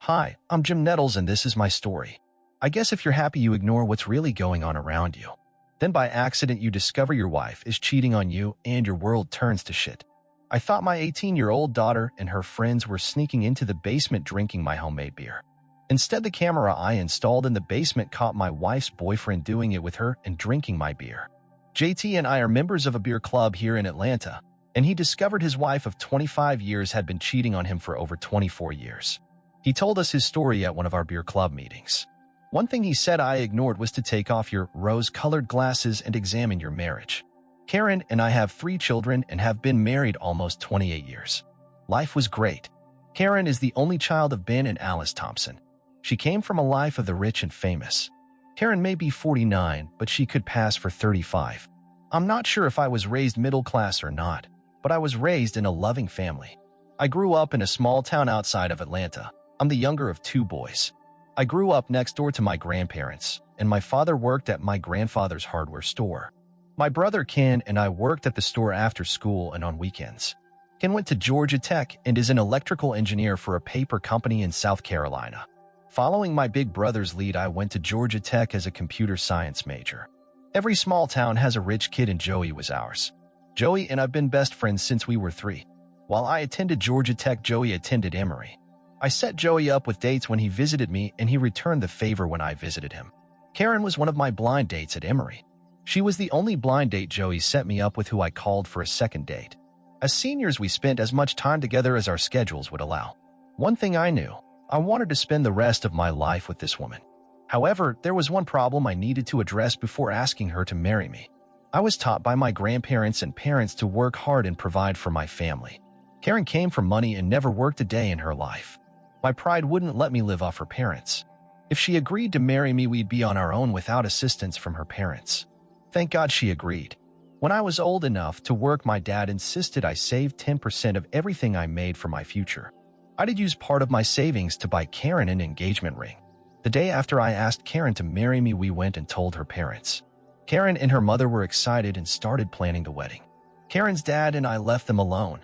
Hi, I'm Jim Nettles and this is my story. I guess if you're happy you ignore what's really going on around you. Then by accident you discover your wife is cheating on you and your world turns to shit. I thought my 18-year-old daughter and her friends were sneaking into the basement drinking my homemade beer. Instead, the camera I installed in the basement caught my wife's boyfriend doing it with her and drinking my beer. JT and I are members of a beer club here in Atlanta, and he discovered his wife of 25 years had been cheating on him for over 24 years. He told us his story at one of our beer club meetings. One thing he said I ignored was to take off your rose-colored glasses and examine your marriage. Karen and I have 3 children and have been married almost 28 years. Life was great. Karen is the only child of Ben and Alice Thompson. She came from a life of the rich and famous. Karen may be 49, but she could pass for 35. I'm not sure if I was raised middle class or not, but I was raised in a loving family. I grew up in a small town outside of Atlanta. I'm the younger of 2 boys. I grew up next door to my grandparents, and my father worked at my grandfather's hardware store. My brother Ken and I worked at the store after school and on weekends. Ken went to Georgia Tech and is an electrical engineer for a paper company in South Carolina. Following my big brother's lead, I went to Georgia Tech as a computer science major. Every small town has a rich kid, and Joey was ours. Joey and I've been best friends since we were 3. While I attended Georgia Tech, Joey attended Emory. I set Joey up with dates when he visited me, and he returned the favor when I visited him. Karen was one of my blind dates at Emory. She was the only blind date Joey set me up with who I called for a second date. As seniors, we spent as much time together as our schedules would allow. One thing I knew, I wanted to spend the rest of my life with this woman. However, there was one problem I needed to address before asking her to marry me. I was taught by my grandparents and parents to work hard and provide for my family. Karen came from money and never worked a day in her life. My pride wouldn't let me live off her parents. If she agreed to marry me, we'd be on our own without assistance from her parents. Thank God she agreed. When I was old enough to work, my dad insisted I save 10% of everything I made for my future. I did use part of my savings to buy Karen an engagement ring. The day after I asked Karen to marry me, we went and told her parents. Karen and her mother were excited and started planning the wedding. Karen's dad and I left them alone.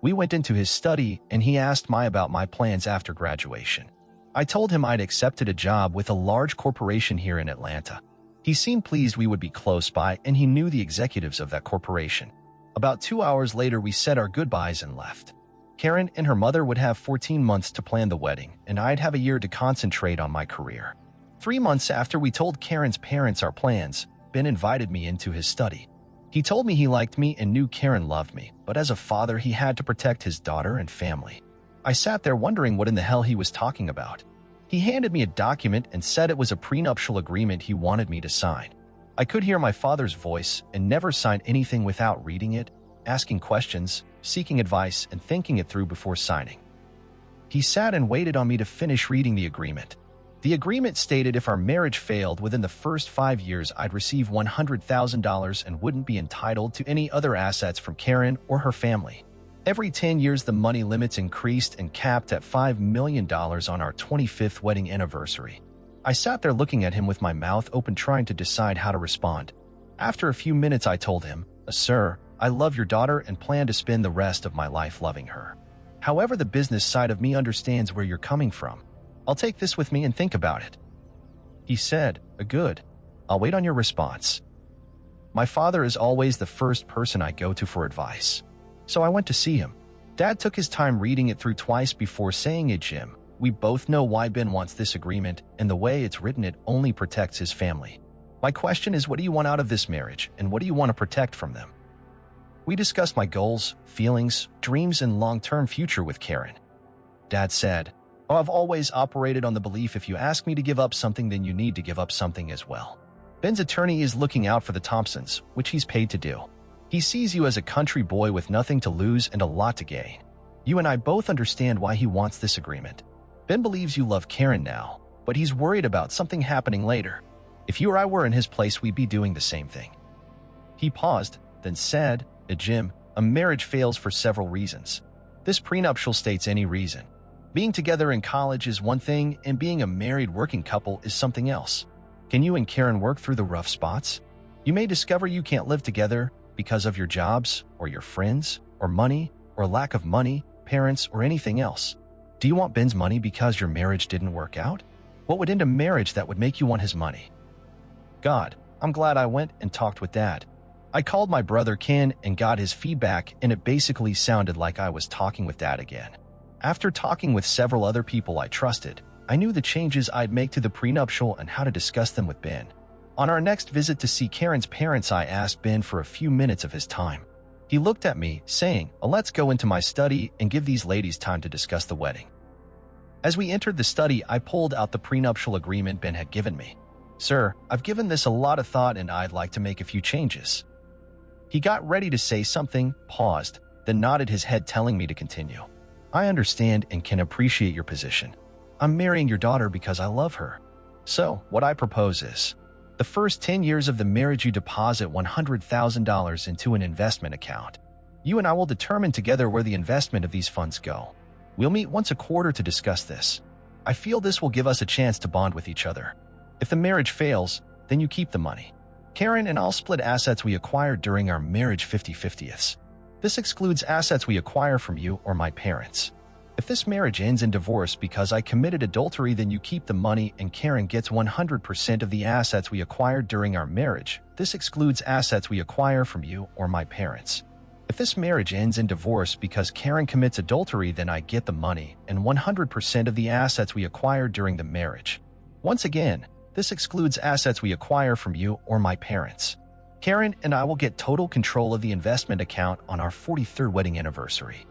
We went into his study and he asked me about my plans after graduation. I told him I'd accepted a job with a large corporation here in Atlanta. He seemed pleased we would be close by, and he knew the executives of that corporation. About 2 hours later, we said our goodbyes and left. Karen and her mother would have 14 months to plan the wedding, and I'd have a year to concentrate on my career. 3 months after we told Karen's parents our plans, Ben invited me into his study. He told me he liked me and knew Karen loved me, but as a father, he had to protect his daughter and family. I sat there wondering what in the hell he was talking about. He handed me a document and said it was a prenuptial agreement he wanted me to sign. I could hear my father's voice and never signed anything without reading it, asking questions, seeking advice, and thinking it through before signing. He sat and waited on me to finish reading the agreement. The agreement stated if our marriage failed within the first 5 years, I'd receive $100,000 and wouldn't be entitled to any other assets from Karen or her family. Every 10 years, the money limits increased and capped at $5 million on our 25th wedding anniversary. I sat there looking at him with my mouth open, trying to decide how to respond. After a few minutes, I told him, "Sir, I love your daughter and plan to spend the rest of my life loving her. However, the business side of me understands where you're coming from. I'll take this with me and think about it." He said, "Good. I'll wait on your response." My father is always the first person I go to for advice. So I went to see him. Dad took his time reading it through twice before saying it. "Jim, we both know why Ben wants this agreement, and the way it's written, it only protects his family. My question is, what do you want out of this marriage, and what do you want to protect from them?" We discussed my goals, feelings, dreams, and long-term future with Karen. Dad said, "I've always operated on the belief if you ask me to give up something, then you need to give up something as well. Ben's attorney is looking out for the Thompsons, which he's paid to do. He sees you as a country boy with nothing to lose and a lot to gain. You and I both understand why he wants this agreement. Ben believes you love Karen now, but he's worried about something happening later. If you or I were in his place, we'd be doing the same thing." He paused, then said, "Jim, a marriage fails for several reasons. This prenuptial states any reason. Being together in college is one thing, and being a married working couple is something else. Can you and Karen work through the rough spots? You may discover you can't live together because of your jobs, or your friends, or money, or lack of money, parents, or anything else. Do you want Ben's money because your marriage didn't work out? What would end a marriage that would make you want his money? God, I'm glad I went and talked with Dad. I called my brother Ken and got his feedback, and it basically sounded like I was talking with Dad again. After talking with several other people I trusted, I knew the changes I'd make to the prenuptial and how to discuss them with Ben. On our next visit to see Karen's parents, I asked Ben for a few minutes of his time. He looked at me, saying, "Let's go into my study and give these ladies time to discuss the wedding." As we entered the study, I pulled out the prenuptial agreement Ben had given me. "Sir, I've given this a lot of thought and I'd like to make a few changes." He got ready to say something, paused, then nodded his head, telling me to continue. "I understand and can appreciate your position. I'm marrying your daughter because I love her. So, what I propose is, the first 10 years of the marriage you deposit $100,000 into an investment account. You and I will determine together where the investment of these funds go. We'll meet once a quarter to discuss this. I feel this will give us a chance to bond with each other. If the marriage fails, then you keep the money. Karen and I'll split assets we acquired during our marriage 50-50ths. This excludes assets we acquire from you or my parents. If this marriage ends in divorce because I committed adultery, then you keep the money and Karen gets 100% of the assets we acquired during our marriage. This excludes assets we acquire from you or my parents. If this marriage ends in divorce because Karen commits adultery, then I get the money and 100% of the assets we acquired during the marriage. Once again, this excludes assets we acquire from you or my parents. Karen and I will get total control of the investment account on our 43rd wedding anniversary."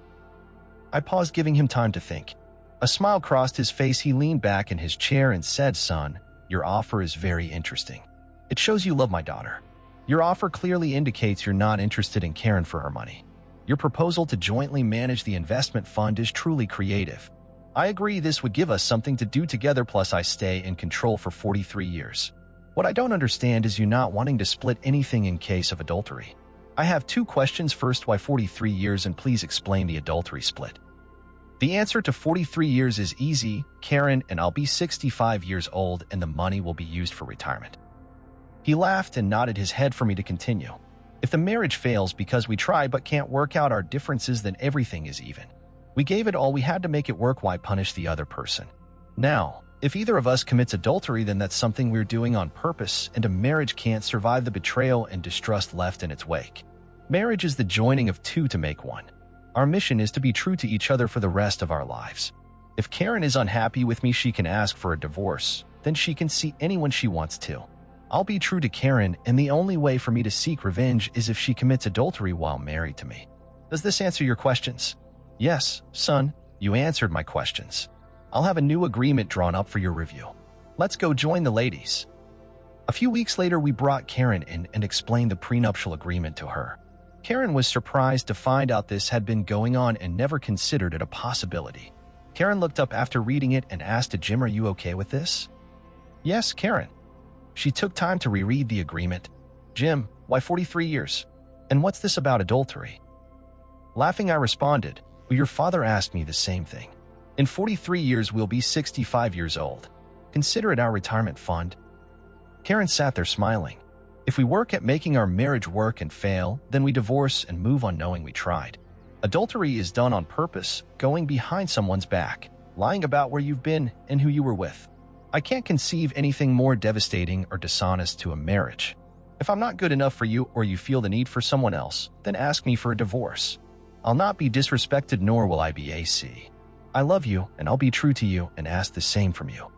I paused, giving him time to think. A smile crossed his face. He leaned back in his chair and said, "Son, your offer is very interesting. It shows you love my daughter. Your offer clearly indicates you're not interested in Karen for her money. Your proposal to jointly manage the investment fund is truly creative. I agree this would give us something to do together, plus I stay in control for 43 years. What I don't understand is you not wanting to split anything in case of adultery. I have two questions. First, why 43 years, and please explain the adultery split." The answer to 43 years is easy. Karen and I'll be 65 years old and the money will be used for retirement. He laughed and nodded his head for me to continue. If the marriage fails because we try but can't work out our differences, then everything is even. We gave it all we had to make it work. Why punish the other person? Now, if either of us commits adultery, then that's something we're doing on purpose, and a marriage can't survive the betrayal and distrust left in its wake. Marriage is the joining of two to make one. Our mission is to be true to each other for the rest of our lives. If Karen is unhappy with me, she can ask for a divorce. Then she can see anyone she wants to. I'll be true to Karen, and the only way for me to seek revenge is if she commits adultery while married to me. Does this answer your questions? Yes, son, you answered my questions. I'll have a new agreement drawn up for your review. Let's go join the ladies. A few weeks later, we brought Karen in and explained the prenuptial agreement to her. Karen was surprised to find out this had been going on and never considered it a possibility. Karen looked up after reading it and asked Jim, "Are you okay with this?" "Yes, Karen." She took time to reread the agreement. "Jim, why 43 years? And what's this about adultery?" Laughing, I responded, "Well, your father asked me the same thing. In 43 years, we'll be 65 years old. Consider it our retirement fund." Karen sat there smiling. If we work at making our marriage work and fail, then we divorce and move on knowing we tried. Adultery is done on purpose, going behind someone's back, lying about where you've been and who you were with. I can't conceive anything more devastating or dishonest to a marriage. If I'm not good enough for you or you feel the need for someone else, then ask me for a divorce. I'll not be disrespected, nor will I be AC. I love you and I'll be true to you and ask the same from you.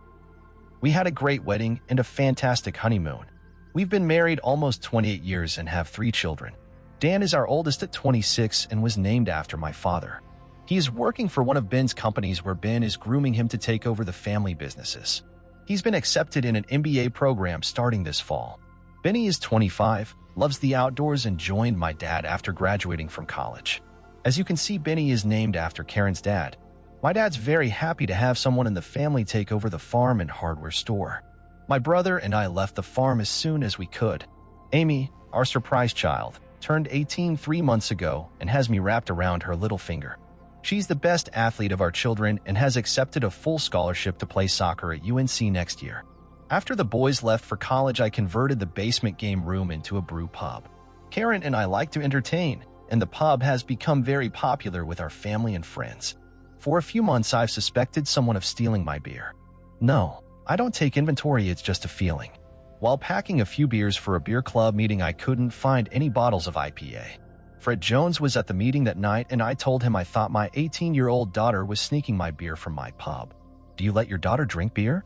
We had a great wedding and a fantastic honeymoon. We've been married almost 28 years and have 3 children. Dan is our oldest at 26 and was named after my father. He is working for one of Ben's companies where Ben is grooming him to take over the family businesses. He's been accepted in an MBA program starting this fall. Benny is 25, loves the outdoors, and joined my dad after graduating from college. As you can see, Benny is named after Karen's dad. My dad's very happy to have someone in the family take over the farm and hardware store. My brother and I left the farm as soon as we could. Amy, our surprise child, turned 18 3 months ago and has me wrapped around her little finger. She's the best athlete of our children and has accepted a full scholarship to play soccer at UNC next year. After the boys left for college, I converted the basement game room into a brew pub. Karen and I like to entertain, and the pub has become very popular with our family and friends. For a few months, I've suspected someone of stealing my beer. No, I don't take inventory, it's just a feeling. While packing a few beers for a beer club meeting, I couldn't find any bottles of IPA. Fred Jones was at the meeting that night, and I told him I thought my 18-year-old daughter was sneaking my beer from my pub. Do you let your daughter drink beer?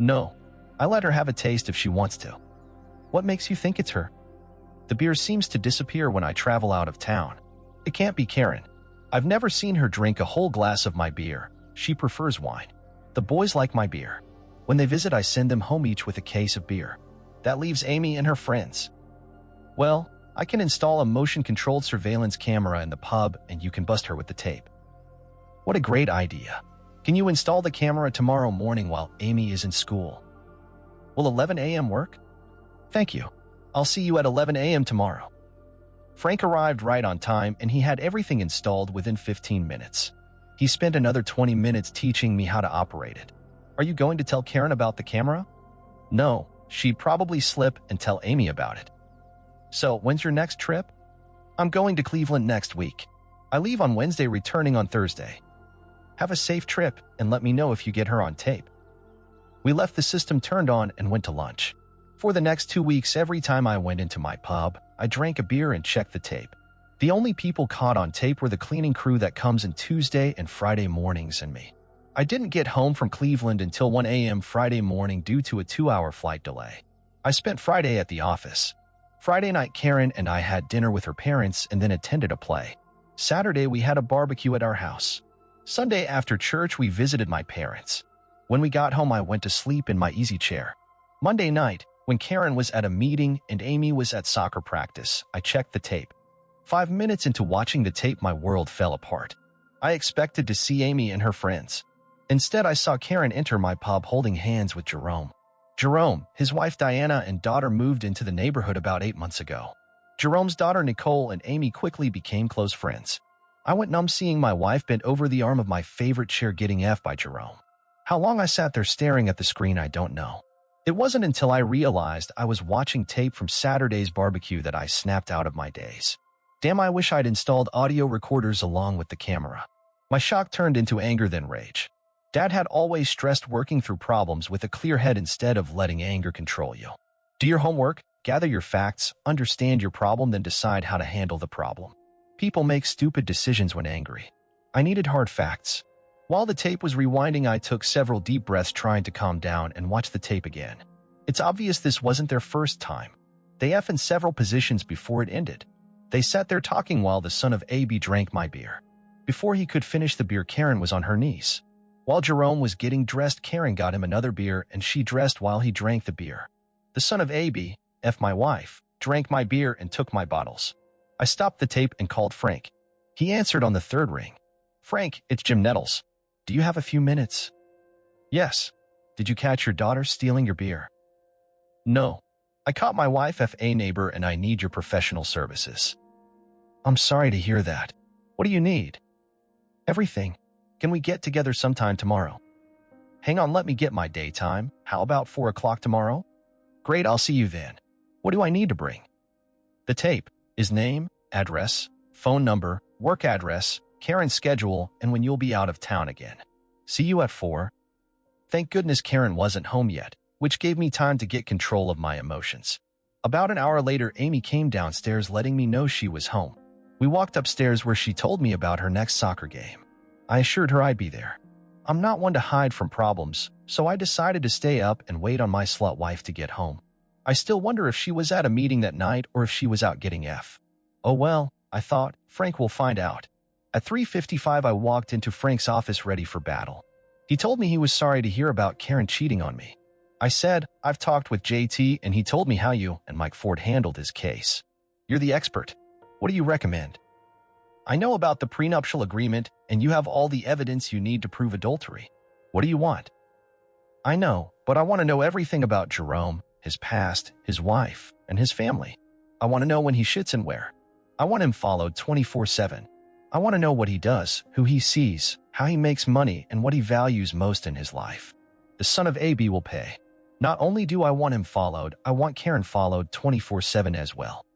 No. I let her have a taste if she wants to. What makes you think it's her? The beer seems to disappear when I travel out of town. It can't be Karen. I've never seen her drink a whole glass of my beer. She prefers wine. The boys like my beer. When they visit, I send them home each with a case of beer. That leaves Amy and her friends. Well, I can install a motion-controlled surveillance camera in the pub and you can bust her with the tape. What a great idea. Can you install the camera tomorrow morning while Amy is in school? Will 11 a.m. work? Thank you. I'll see you at 11 a.m. tomorrow. Frank arrived right on time and he had everything installed within 15 minutes. He spent another 20 minutes teaching me how to operate it. Are you going to tell Karen about the camera? No, she'd probably slip and tell Amy about it. So, when's your next trip? I'm going to Cleveland next week. I leave on Wednesday, returning on Thursday. Have a safe trip and let me know if you get her on tape. We left the system turned on and went to lunch. For the next 2 weeks, every time I went into my pub, I drank a beer and checked the tape. The only people caught on tape were the cleaning crew that comes in Tuesday and Friday mornings and me. I didn't get home from Cleveland until 1 a.m. Friday morning due to a 2-hour flight delay. I spent Friday at the office. Friday night, Karen and I had dinner with her parents and then attended a play. Saturday, we had a barbecue at our house. Sunday after church, we visited my parents. When we got home, I went to sleep in my easy chair. Monday night, when Karen was at a meeting and Amy was at soccer practice, I checked the tape. 5 minutes into watching the tape, my world fell apart. I expected to see Amy and her friends. Instead, I saw Karen enter my pub holding hands with Jerome. Jerome, his wife Diana, and daughter moved into the neighborhood about 8 months ago. Jerome's daughter Nicole and Amy quickly became close friends. I went numb seeing my wife bent over the arm of my favorite chair getting F by Jerome. How long I sat there staring at the screen, I don't know. It wasn't until I realized I was watching tape from Saturday's barbecue that I snapped out of my daze. Damn, I wish I'd installed audio recorders along with the camera. My shock turned into anger, then rage. Dad had always stressed working through problems with a clear head instead of letting anger control you. Do your homework, gather your facts, understand your problem, then decide how to handle the problem. People make stupid decisions when angry. I needed hard facts. While the tape was rewinding, I took several deep breaths trying to calm down and watch the tape again. It's obvious this wasn't their first time. They F in several positions before it ended. They sat there talking while the son of AB drank my beer. Before he could finish the beer, Karen was on her knees. While Jerome was getting dressed, Karen got him another beer and she dressed while he drank the beer. The son of AB, F my wife, drank my beer and took my bottles. I stopped the tape and called Frank. He answered on the third ring. Frank, it's Jim Nettles. Do you have a few minutes? Yes. Did you catch your daughter stealing your beer? No. I caught my wife F.A. neighbor and I need your professional services. I'm sorry to hear that. What do you need? Everything. Can we get together sometime tomorrow? Hang on, let me get my daytime. How about 4 o'clock tomorrow? Great, I'll see you then. What do I need to bring? The tape is name, address, phone number, work address, Karen's schedule, and when you'll be out of town again. See you at 4. Thank goodness Karen wasn't home yet, which gave me time to get control of my emotions. About an hour later, Amy came downstairs letting me know she was home. We walked upstairs where she told me about her next soccer game. I assured her I'd be there. I'm not one to hide from problems, so I decided to stay up and wait on my slut wife to get home. I still wonder if she was at a meeting that night or if she was out getting F. Oh well, I thought, Frank will find out. At 3:55 I walked into Frank's office ready for battle. He told me he was sorry to hear about Karen cheating on me. I said, I've talked with JT and he told me how you and Mike Ford handled his case. You're the expert. What do you recommend? I know about the prenuptial agreement and you have all the evidence you need to prove adultery. What do you want? I know, but I want to know everything about Jerome, his past, his wife, and his family. I want to know when he shits and where. I want him followed 24/7. I want to know what he does, who he sees, how he makes money, and what he values most in his life. The son of AB will pay. Not only do I want him followed, I want Karen followed 24/7 as well.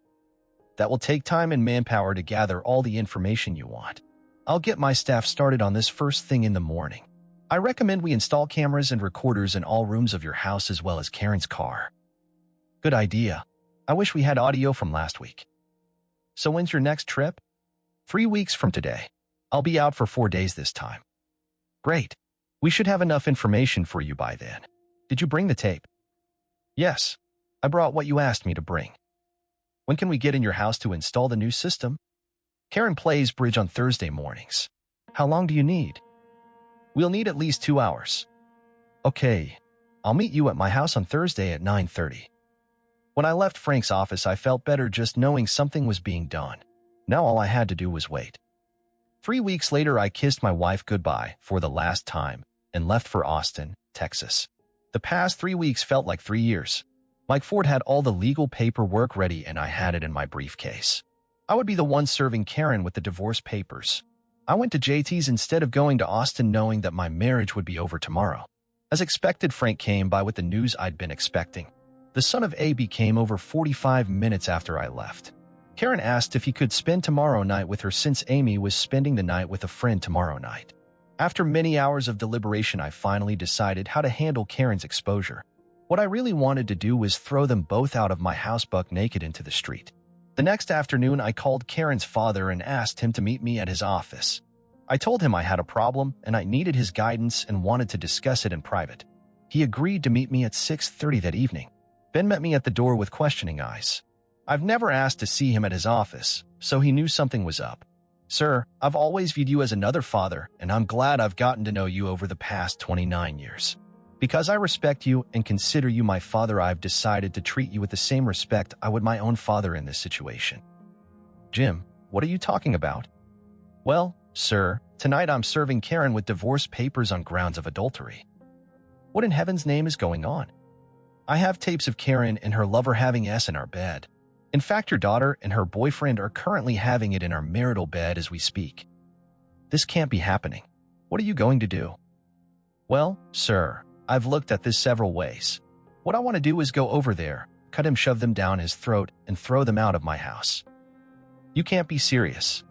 That will take time and manpower to gather all the information you want. I'll get my staff started on this first thing in the morning. I recommend we install cameras and recorders in all rooms of your house as well as Karen's car. Good idea. I wish we had audio from last week. So when's your next trip? 3 weeks from today. I'll be out for 4 days this time. Great. We should have enough information for you by then. Did you bring the tape? Yes. I brought what you asked me to bring. When can we get in your house to install the new system? Karen plays bridge on Thursday mornings. How long do you need? We'll need at least 2 hours. Okay. I'll meet you at my house on Thursday at 9:30. When I left Frank's office, I felt better just knowing something was being done. Now all I had to do was wait. 3 weeks later, I kissed my wife goodbye for the last time and left for Austin, Texas. The past 3 weeks felt like 3 years. Mike Ford had all the legal paperwork ready and I had it in my briefcase. I would be the one serving Karen with the divorce papers. I went to JT's instead of going to Austin knowing that my marriage would be over tomorrow. As expected, Frank came by with the news I'd been expecting. The son of AB came over 45 minutes after I left. Karen asked if he could spend tomorrow night with her since Amy was spending the night with a friend tomorrow night. After many hours of deliberation, I finally decided how to handle Karen's exposure. What I really wanted to do was throw them both out of my house buck naked into the street. The next afternoon, I called Karen's father and asked him to meet me at his office. I told him I had a problem and I needed his guidance and wanted to discuss it in private. He agreed to meet me at 6:30 that evening. Ben met me at the door with questioning eyes. I've never asked to see him at his office, so he knew something was up. Sir, I've always viewed you as another father, and I'm glad I've gotten to know you over the past 29 years. Because I respect you and consider you my father, I've decided to treat you with the same respect I would my own father in this situation. Jim, what are you talking about? Well, sir, tonight I'm serving Karen with divorce papers on grounds of adultery. What in heaven's name is going on? I have tapes of Karen and her lover having S in our bed. In fact, your daughter and her boyfriend are currently having it in our marital bed as we speak. This can't be happening. What are you going to do? Well, sir, I've looked at this several ways. What I want to do is go over there, cut him, shove them down his throat, and throw them out of my house. You can't be serious.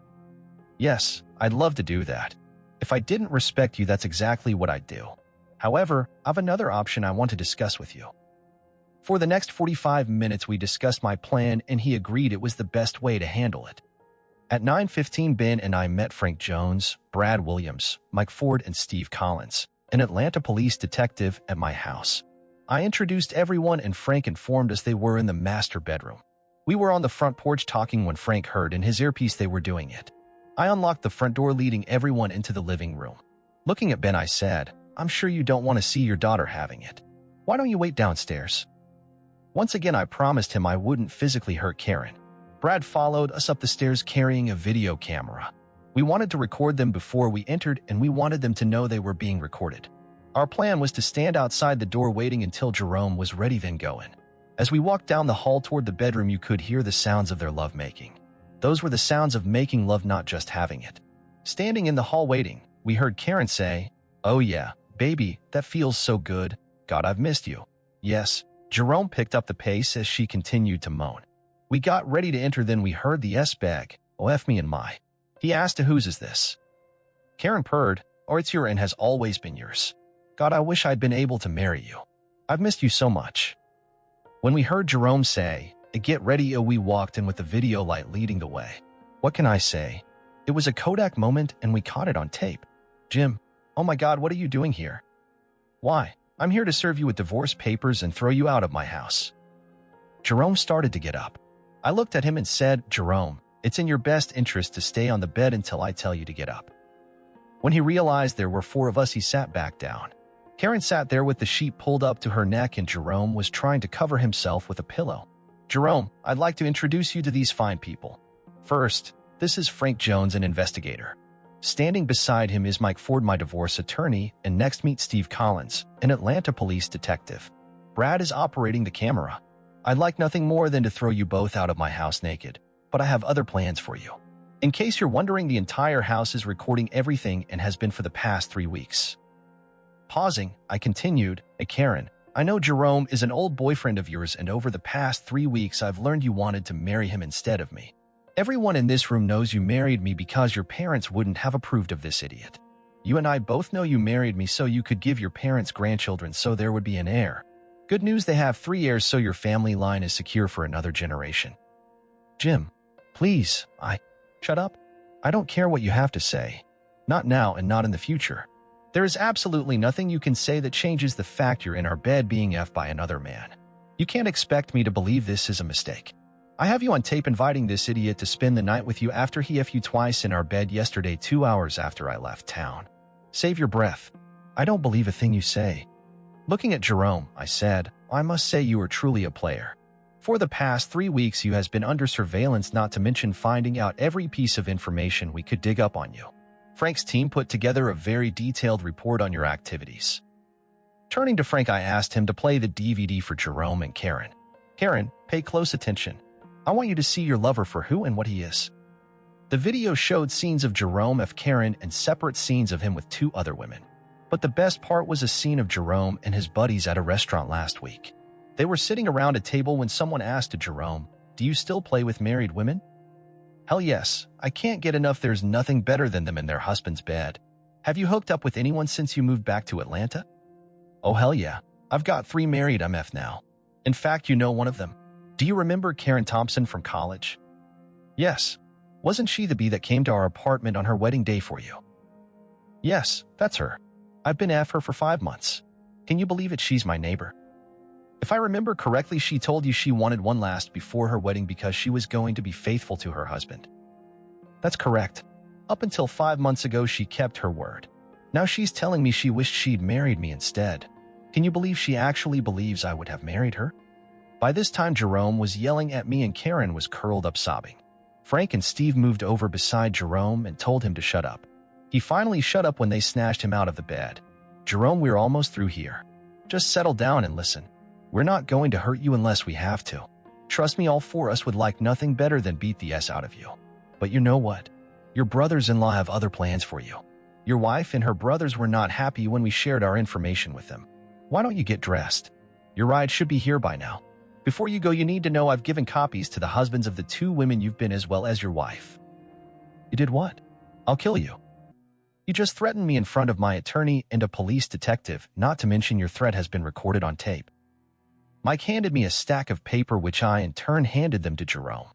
Yes, I'd love to do that. If I didn't respect you, that's exactly what I'd do. However, I've another option I want to discuss with you. For the next 45 minutes, we discussed my plan, and he agreed it was the best way to handle it. At 9:15, Ben and I met Frank Jones, Brad Williams, Mike Ford, and Steve Collins, an Atlanta police detective, at my house. I introduced everyone, and Frank informed us they were in the master bedroom. We were on the front porch talking when Frank heard in his earpiece they were doing it. I unlocked the front door, leading everyone into the living room. Looking at Ben, I said, "I'm sure you don't want to see your daughter having it. Why don't you wait downstairs?" Once again, I promised him I wouldn't physically hurt Karen. Brad followed us up the stairs carrying a video camera. We wanted to record them before we entered, and we wanted them to know they were being recorded. Our plan was to stand outside the door waiting until Jerome was ready, then go in. As we walked down the hall toward the bedroom, you could hear the sounds of their lovemaking. Those were the sounds of making love, not just having it. Standing in the hall waiting, we heard Karen say, "Oh yeah, baby, that feels so good. God, I've missed you." Yes. Jerome picked up the pace as she continued to moan. We got ready to enter, then we heard the S bag, "Oh, F me and my." He asked, "Whose is this?" Karen purred, "Oh, it's your and has always been yours. God, I wish I'd been able to marry you. I've missed you so much." When we heard Jerome say, "Get ready," we walked in with the video light leading the way. What can I say? It was a Kodak moment, and we caught it on tape. "Jim, oh my God, what are you doing here?" "Why? I'm here to serve you with divorce papers and throw you out of my house." Jerome started to get up. I looked at him and said, "Jerome, it's in your best interest to stay on the bed until I tell you to get up." When he realized there were 4 of us, he sat back down. Karen sat there with the sheet pulled up to her neck, and Jerome was trying to cover himself with a pillow. "Jerome, I'd like to introduce you to these fine people. First, this is Frank Jones, an investigator. Standing beside him is Mike Ford, my divorce attorney, and next meet Steve Collins, an Atlanta police detective. Brad is operating the camera. I'd like nothing more than to throw you both out of my house naked, but I have other plans for you. In case you're wondering, the entire house is recording everything and has been for the past 3 weeks. Pausing, I continued, Karen, I know Jerome is an old boyfriend of yours, and over the past 3 weeks I've learned you wanted to marry him instead of me. Everyone in this room knows you married me because your parents wouldn't have approved of this idiot. You and I both know you married me so you could give your parents grandchildren so there would be an heir. Good news, they have 3 heirs so your family line is secure for another generation. Jim, please, Shut up. I don't care what you have to say. Not now and not in the future. There is absolutely nothing you can say that changes the fact you're in our bed being effed by another man. You can't expect me to believe this is a mistake. I have you on tape inviting this idiot to spend the night with you after he effed you twice in our bed yesterday 2 hours after I left town. Save your breath. I don't believe a thing you say. Looking at Jerome, I said, I must say you are truly a player. For the past 3 weeks you has been under surveillance, not to mention finding out every piece of information we could dig up on you. Frank's team put together a very detailed report on your activities. Turning to Frank, I asked him to play the DVD for Jerome and Karen. Karen, pay close attention. I want you to see your lover for who and what he is. The video showed scenes of Jerome F. Karen and separate scenes of him with 2 other women. But the best part was a scene of Jerome and his buddies at a restaurant last week. They were sitting around a table when someone asked to Jerome, "Do you still play with married women?" "Hell yes, I can't get enough. There's nothing better than them in their husband's bed." "Have you hooked up with anyone since you moved back to Atlanta?" "Oh hell yeah, I've got 3 married MF now. In fact, you know one of them. Do you remember Karen Thompson from college?" "Yes. Wasn't she the bee that came to our apartment on her wedding day for you?" "Yes, that's her. I've been after her for 5 months. Can you believe it? She's my neighbor. If I remember correctly, she told you she wanted one last before her wedding because she was going to be faithful to her husband." "That's correct. Up until 5 months ago, she kept her word. Now she's telling me she wished she'd married me instead. Can you believe she actually believes I would have married her?" By this time, Jerome was yelling at me and Karen was curled up sobbing. Frank and Steve moved over beside Jerome and told him to shut up. He finally shut up when they snatched him out of the bed. "Jerome, we're almost through here. Just settle down and listen. We're not going to hurt you unless we have to. Trust me, all 4 of us would like nothing better than beat the S out of you. But you know what? Your brothers-in-law have other plans for you. Your wife and her brothers were not happy when we shared our information with them. Why don't you get dressed? Your ride should be here by now. Before you go, you need to know I've given copies to the husbands of the 2 women you've been, as well as your wife." "You did what?" "I'll kill you. You just threatened me in front of my attorney and a police detective, not to mention your threat has been recorded on tape." Mike handed me a stack of paper, which I in turn handed them to Jerome.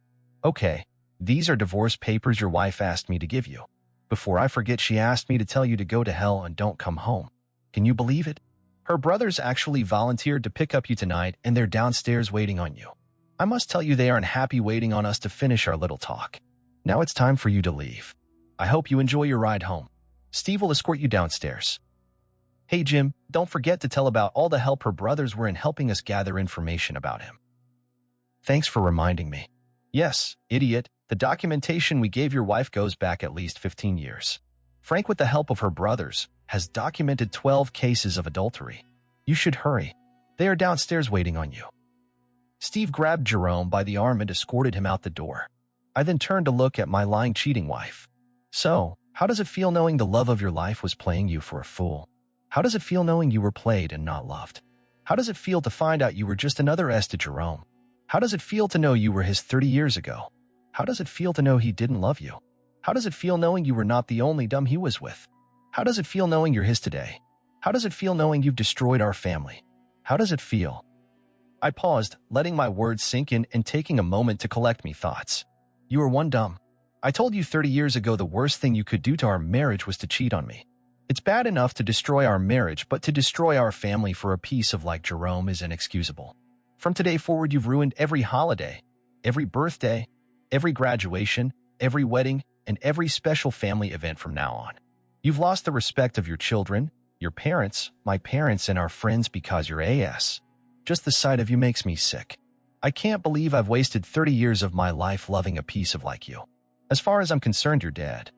"Okay, these are divorce papers your wife asked me to give you. Before I forget, she asked me to tell you to go to hell and don't come home. Can you believe it? Her brothers actually volunteered to pick up you tonight and they're downstairs waiting on you. I must tell you, they aren't happy waiting on us to finish our little talk. Now it's time for you to leave. I hope you enjoy your ride home. Steve will escort you downstairs. Hey Jim, don't forget to tell about all the help her brothers were in helping us gather information about him." "Thanks for reminding me." "Yes, idiot, the documentation we gave your wife goes back at least 15 years. Frank, with the help of her brothers, has documented 12 cases of adultery. You should hurry. They are downstairs waiting on you." Steve grabbed Jerome by the arm and escorted him out the door. I then turned to look at my lying, cheating wife. "So, how does it feel knowing the love of your life was playing you for a fool? How does it feel knowing you were played and not loved? How does it feel to find out you were just another S to Jerome? How does it feel to know you were his 30 years ago? How does it feel to know he didn't love you? How does it feel knowing you were not the only dumb he was with? How does it feel knowing you're his today? How does it feel knowing you've destroyed our family? How does it feel?" I paused, letting my words sink in and taking a moment to collect me thoughts. "You are one dumb. I told you 30 years ago the worst thing you could do to our marriage was to cheat on me. It's bad enough to destroy our marriage, but to destroy our family for a piece of like Jerome is inexcusable. From today forward, you've ruined every holiday, every birthday, every graduation, every wedding, and every special family event from now on. You've lost the respect of your children, your parents, my parents, and our friends because you're AS. Just the sight of you makes me sick. I can't believe I've wasted 30 years of my life loving a piece of like you. As far as I'm concerned, you're dead."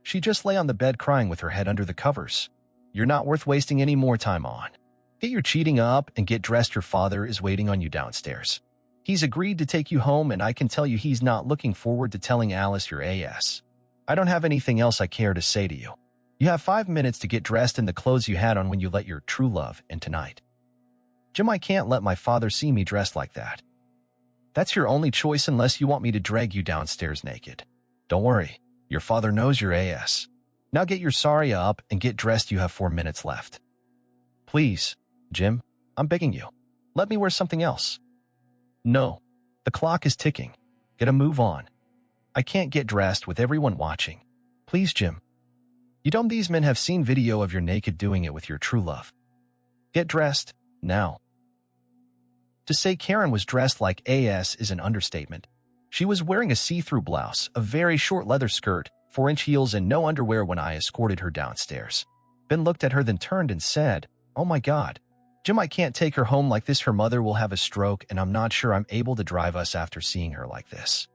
She just lay on the bed crying with her head under the covers. "You're not worth wasting any more time on. Get your cheating up and get dressed. Your father is waiting on you downstairs. He's agreed to take you home, and I can tell you he's not looking forward to telling Alice you're AS. I don't have anything else I care to say to you. You have 5 minutes to get dressed in the clothes you had on when you let your true love in tonight." "Jim, I can't let my father see me dressed like that." That's your only choice unless you want me to drag you downstairs naked. Don't worry, your father knows your ass. Now get your sorry up and get dressed, you have 4 minutes left. Please, Jim, I'm begging you. Let me wear something else. No, the clock is ticking. Get a move on. I can't get dressed with everyone watching. Please, Jim. You dumb, these men have seen video of your naked doing it with your true love. Get dressed, now. To say Karen was dressed like ass is an understatement. She was wearing a see-through blouse, a very short leather skirt, 4-inch heels, and no underwear when I escorted her downstairs. Ben looked at her, then turned and said, "Oh my God. Jim, I can't take her home like this. Her mother will have a stroke, and I'm not sure I'm able to drive us after seeing her like this."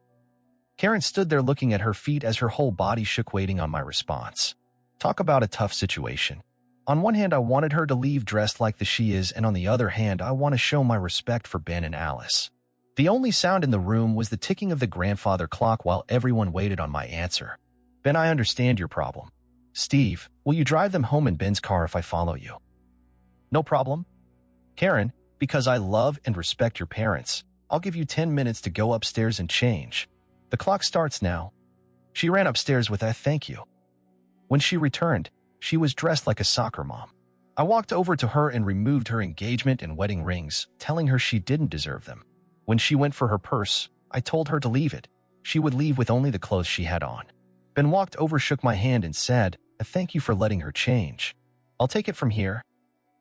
Karen stood there looking at her feet as her whole body shook, waiting on my response. Talk about a tough situation. On one hand, I wanted her to leave dressed like the she is, and on the other hand, I want to show my respect for Ben and Alice. The only sound in the room was the ticking of the grandfather clock while everyone waited on my answer. Ben, I understand your problem. Steve, will you drive them home in Ben's car if I follow you? No problem. Karen, because I love and respect your parents, I'll give you 10 minutes to go upstairs and change. The clock starts now. She ran upstairs with a thank you. When she returned, she was dressed like a soccer mom. I walked over to her and removed her engagement and wedding rings, telling her she didn't deserve them. When she went for her purse, I told her to leave it. She would leave with only the clothes she had on. Ben walked over, shook my hand, and said, "Thank you for letting her change. I'll take it from here."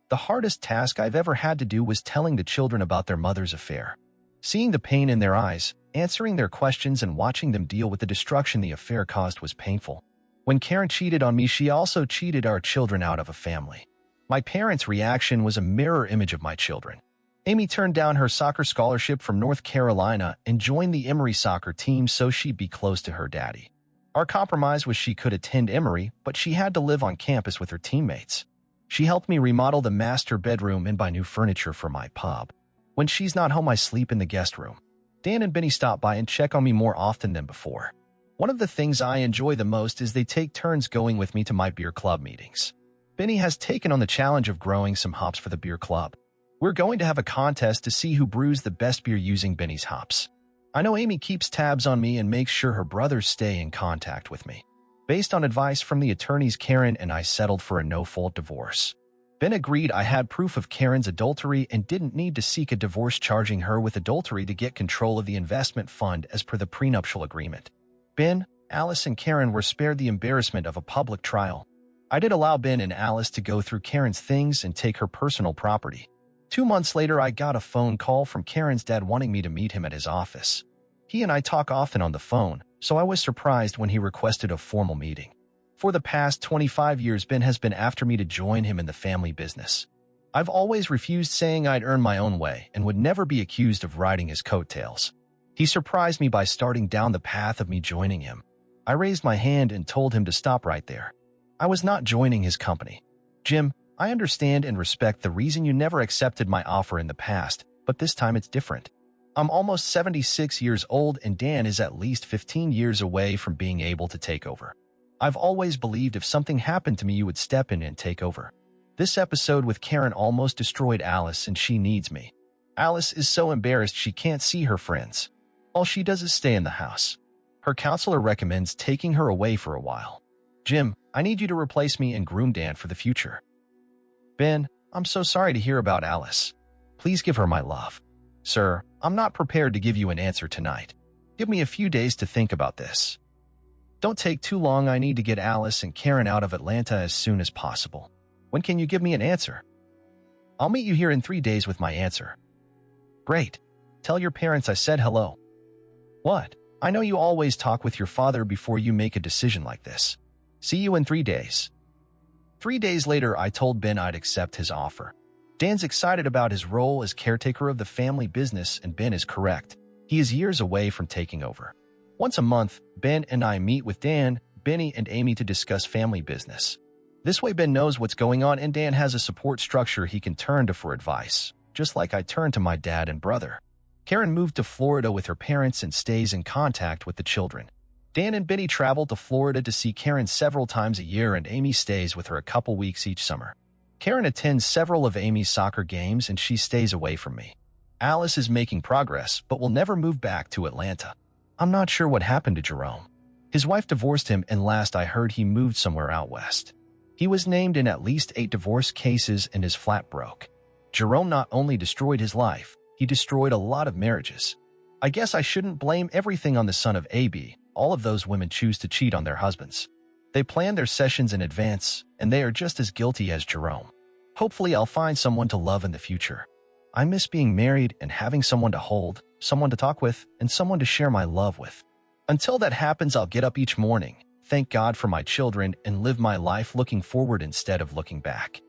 The hardest task I've ever had to do was telling the children about their mother's affair. Seeing the pain in their eyes, answering their questions, and watching them deal with the destruction the affair caused was painful. When Karen cheated on me, she also cheated our children out of a family. My parents' reaction was a mirror image of my children. Amy turned down her soccer scholarship from North Carolina and joined the Emory soccer team so she'd be close to her daddy. Our compromise was she could attend Emory, but she had to live on campus with her teammates. She helped me remodel the master bedroom and buy new furniture for my pub. When she's not home, I sleep in the guest room. Dan and Benny stop by and check on me more often than before. One of the things I enjoy the most is they take turns going with me to my beer club meetings. Benny has taken on the challenge of growing some hops for the beer club. We're going to have a contest to see who brews the best beer using Benny's hops. I know Amy keeps tabs on me and makes sure her brothers stay in contact with me. Based on advice from the attorneys, Karen and I settled for a no-fault divorce. Ben agreed I had proof of Karen's adultery and didn't need to seek a divorce, charging her with adultery to get control of the investment fund as per the prenuptial agreement. Ben, Alice, and Karen were spared the embarrassment of a public trial. I did allow Ben and Alice to go through Karen's things and take her personal property. 2 months later, I got a phone call from Karen's dad wanting me to meet him at his office. He and I talk often on the phone, so I was surprised when he requested a formal meeting. For the past 25 years, Ben has been after me to join him in the family business. I've always refused, saying I'd earn my own way and would never be accused of riding his coattails. He surprised me by starting down the path of me joining him. I raised my hand and told him to stop right there. I was not joining his company. Jim, I understand and respect the reason you never accepted my offer in the past, but this time it's different. I'm almost 76 years old and Dan is at least 15 years away from being able to take over. I've always believed if something happened to me, you would step in and take over. This episode with Karen almost destroyed Alice, and she needs me. Alice is so embarrassed she can't see her friends. All she does is stay in the house. Her counselor recommends taking her away for a while. Jim, I need you to replace me and groom Dan for the future. Ben, I'm so sorry to hear about Alice. Please give her my love. Sir, I'm not prepared to give you an answer tonight. Give me a few days to think about this. Don't take too long. I need to get Alice and Karen out of Atlanta as soon as possible. When can you give me an answer? I'll meet you here in 3 days with my answer. Great. Tell your parents I said hello. What? I know you always talk with your father before you make a decision like this. See you in 3 days. 3 days later, I told Ben I'd accept his offer. Dan's excited about his role as caretaker of the family business, and Ben is correct. He is years away from taking over. Once a month, Ben and I meet with Dan, Benny, and Amy to discuss family business. This way, Ben knows what's going on, and Dan has a support structure he can turn to for advice, just like I turn to my dad and brother. Karen moved to Florida with her parents and stays in contact with the children. Dan and Benny travel to Florida to see Karen several times a year, and Amy stays with her a couple weeks each summer. Karen attends several of Amy's soccer games, and she stays away from me. Alice is making progress but will never move back to Atlanta. I'm not sure what happened to Jerome. His wife divorced him, and last I heard he moved somewhere out west. He was named in at least 8 divorce cases and his flat broke. Jerome not only destroyed his life, he destroyed a lot of marriages. I guess I shouldn't blame everything on the son of AB. All of those women choose to cheat on their husbands. They plan their sessions in advance, and they are just as guilty as Jerome. Hopefully I'll find someone to love in the future. I miss being married and having someone to hold, someone to talk with, and someone to share my love with. Until that happens, I'll get up each morning, thank God for my children, and live my life looking forward instead of looking back.